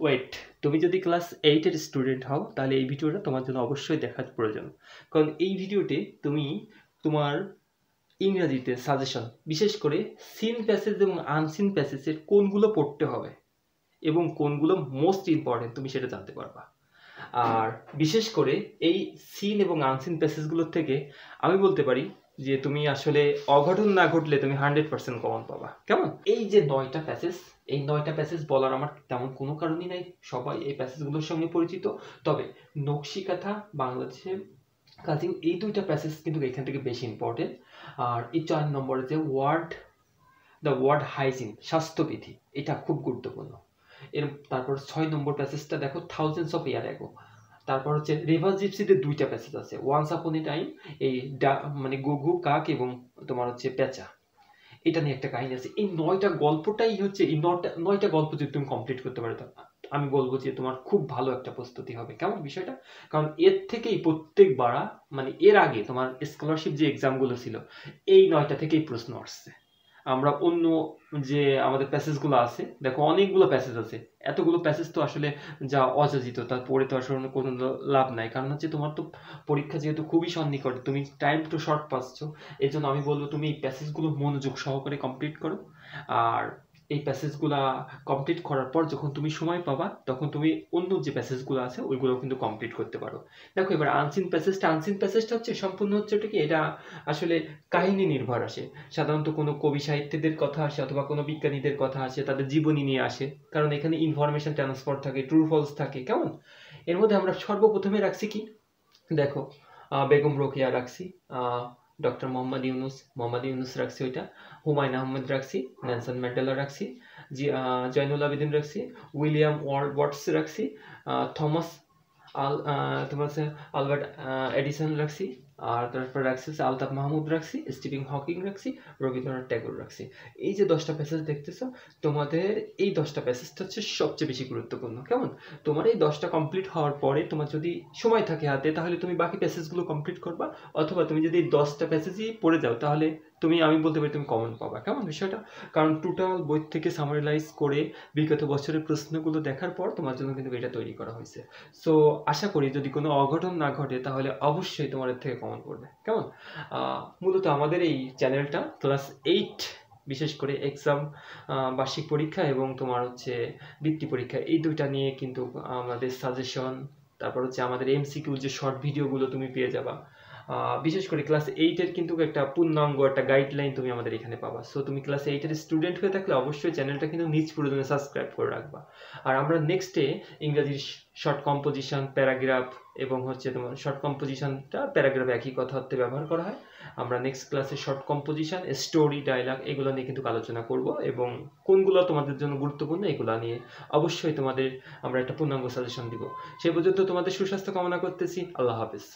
Wait, তুমি যদি class 8-এর student হও তাহলে এই ভিডিওটা তোমার জন্য অবশ্যই দেখার প্রয়োজন। কারণ এই ভিডিওতে তুমি তোমার ইংরেজিতে সাজেশন, বিশেষ করে সিন প্যাসেজ এবং আনসিন প্যাসেজের কোনগুলো পড়তে হবে এবং কোনগুলো মোস্ট ইম্পর্টেন্ট তুমি সেটা জানতে পারবা। আর বিশেষ করে এই সিন এবং আনসিন প্যাসেজগুলোর থেকে আমি বলতে পারি যে তুমি আসলে অঘটন না ঘটলে তুমি 100% কমন পাবা। কেমন? এই যে 9টা প্যাসেজ, এই 9টা প্যাসেজ বলার আমার তেমন কোনো কারণই নাই, সবাই এই প্যাসেজগুলোর সঙ্গে পরিচিত। তবে নকশিকাঁথা, বাংলাদেশের কাজিং, এই দুইটা প্যাসেজ কিন্তু এখান থেকে বেশি ইম্পর্টেন্ট। আর এই 4 নম্বরে যে দ্য ওয়ার্ড হাইজিন, স্বাস্থ্যবিধি, এটা খুব গুরুত্বপূর্ণ। তারপর 6 নম্বর প্যাসেজটা দেখো, থাউজেন্ডস অফ ইয়ার অ্যাগো। তারপর হচ্ছে রিভার জিপসিতে 2টা প্যাসেজ আছে, ওয়ান্স আপন এ টাইম, এই মানে গুগু কাক এবং তোমার হচ্ছে পেঁচা, এটা নিয়ে একটা কাহিনী আছে। এই 9টা গল্পটাই হচ্ছে, এই 9টা গল্প যদি তুমি কমপ্লিট করতে পারো আমি বলবো যে তোমার খুব ভালো একটা প্রস্তুতি হবে। কেমন বিষয়টা? কারণ এর থেকেই প্রত্যেকবার, মানে এর আগে তোমার স্কলারশিপ যে এক্সামগুলো ছিল, এই 9টা থেকেই প্রশ্ন আসছে। আমরা অন্য যে আমাদের প্যাসেজগুলো আছে, দেখো অনেকগুলো প্যাসেজ আছে, এতগুলো প্যাসেজ তো আসলে যা অযাচিত, তার পরে তো আসলে কোনো লাভ নাই। কারণ হচ্ছে তোমার তো পরীক্ষা যেহেতু খুবই সন্নিকটে, তুমি টাইম তো শর্ট পাচ্ছ, এই জন্য আমি বলবো তুমি এই প্যাসেজগুলো মনোযোগ সহকারে কমপ্লিট করো। আর এই প্যাসেজগুলা কমপ্লিট করার পর যখন তুমি সময় পাবা, তখন তুমি অন্য যে প্যাসেজগুলো আছে ওইগুলো কিন্তু কমপ্লিট করতে পারো। দেখো এবার আনসিন প্যাসেজটা হচ্ছে সম্পূর্ণ হচ্ছে ওটা কি, এটা আসলে কাহিনী নির্ভর আসে। সাধারণত কোনো কবি সাহিত্যিকদের কথা আসে অথবা কোনো বিজ্ঞানীদের কথা আসে, তাদের জীবনী নিয়ে আসে, কারণ এখানে ইনফরমেশন ট্রান্সফার থাকে, ট্রু ফলস থাকে। কেমন? এর মধ্যে আমরা সর্বপ্রথমে রাখছি কি, দেখো বেগম রোকেয়া রাখছি, ডক্টর মোহাম্মদ ইউনুস রাখছি, ওইটা হুমায়ুন আহমেদ রাখছি, নেলসন ম্যান্ডেলা রাখছি, জয়নুল আবেদিন রাখছি, উইলিয়াম ওয়াটস রাখছি, থমাস তোমার হচ্ছে আলবার্ট এডিসন রাখছি, আর তারপর রাখছি হচ্ছে আলতাফ মাহমুদ রাখছি, স্টিফেন হকিং রাখছি, রবীন্দ্রনাথ ট্যাগোর রাখছি। এই যে 10টা প্যাসেজ দেখতেছো, তোমাদের এই 10টা প্যাসেজটা হচ্ছে সবচেয়ে বেশি গুরুত্বপূর্ণ। কেমন? তোমার এই 10টা কমপ্লিট হওয়ার পরে তোমার যদি সময় থাকে হাতে, তাহলে তুমি বাকি প্যাসেজগুলো কমপ্লিট করবা, অথবা তুমি যদি এই 10টা প্যাসেজই পড়ে যাও, তাহলে আমি বলতে পারি তুমি কমন পাবা। কেমন বিষয়টা? কারণ টোটাল বই থেকে সামারিলাইজ করে বিগত বছরের প্রশ্নগুলো দেখার পর তোমার জন্য কিন্তু এটা তৈরি করা হয়েছে। সো আশা করি যদি কোনো অঘটন না ঘটে তাহলে অবশ্যই তোমার এর থেকে কমন পড়বে। কেমন? মূলত আমাদের এই চ্যানেলটা ক্লাস 8, বিশেষ করে এক্সাম, বার্ষিক পরীক্ষা এবং তোমার হচ্ছে বৃত্তি পরীক্ষা, এই দুইটা নিয়ে কিন্তু আমাদের সাজেশন, তারপর হচ্ছে আমাদের এমসিকিউ যে শর্ট ভিডিওগুলো তুমি পেয়ে যাবা। বিশেষ করে ক্লাস 8-এর কিন্তু একটা পূর্ণাঙ্গ একটা গাইডলাইন তুমি আমাদের এখানে পাবা। সো তুমি ক্লাস 8-এর স্টুডেন্ট হয়ে থাকলে অবশ্যই চ্যানেলটা কিন্তু নিজ প্রয়োজনে সাবস্ক্রাইব করে রাখবা। আর আমরা নেক্সটে ইংরাজির শর্ট কম্পোজিশন, প্যারাগ্রাফ এবং হচ্ছে তোমার শর্ট কম্পোজিশনটা প্যারাগ্রাফ একই কথাতে ব্যবহার করা হয়। আমরা নেক্সট ক্লাসে শর্ট কম্পোজিশন, স্টোরি, ডায়লগ এগুলো নিয়ে কিন্তু আলোচনা করব, এবং কোনগুলো তোমাদের জন্য গুরুত্বপূর্ণ এগুলো নিয়ে অবশ্যই তোমাদের আমরা একটা পূর্ণাঙ্গ সাজেশন দিব। সে পর্যন্ত তোমাদের সুস্বাস্থ্য কামনা করতেছি। আল্লাহ হাফেজ।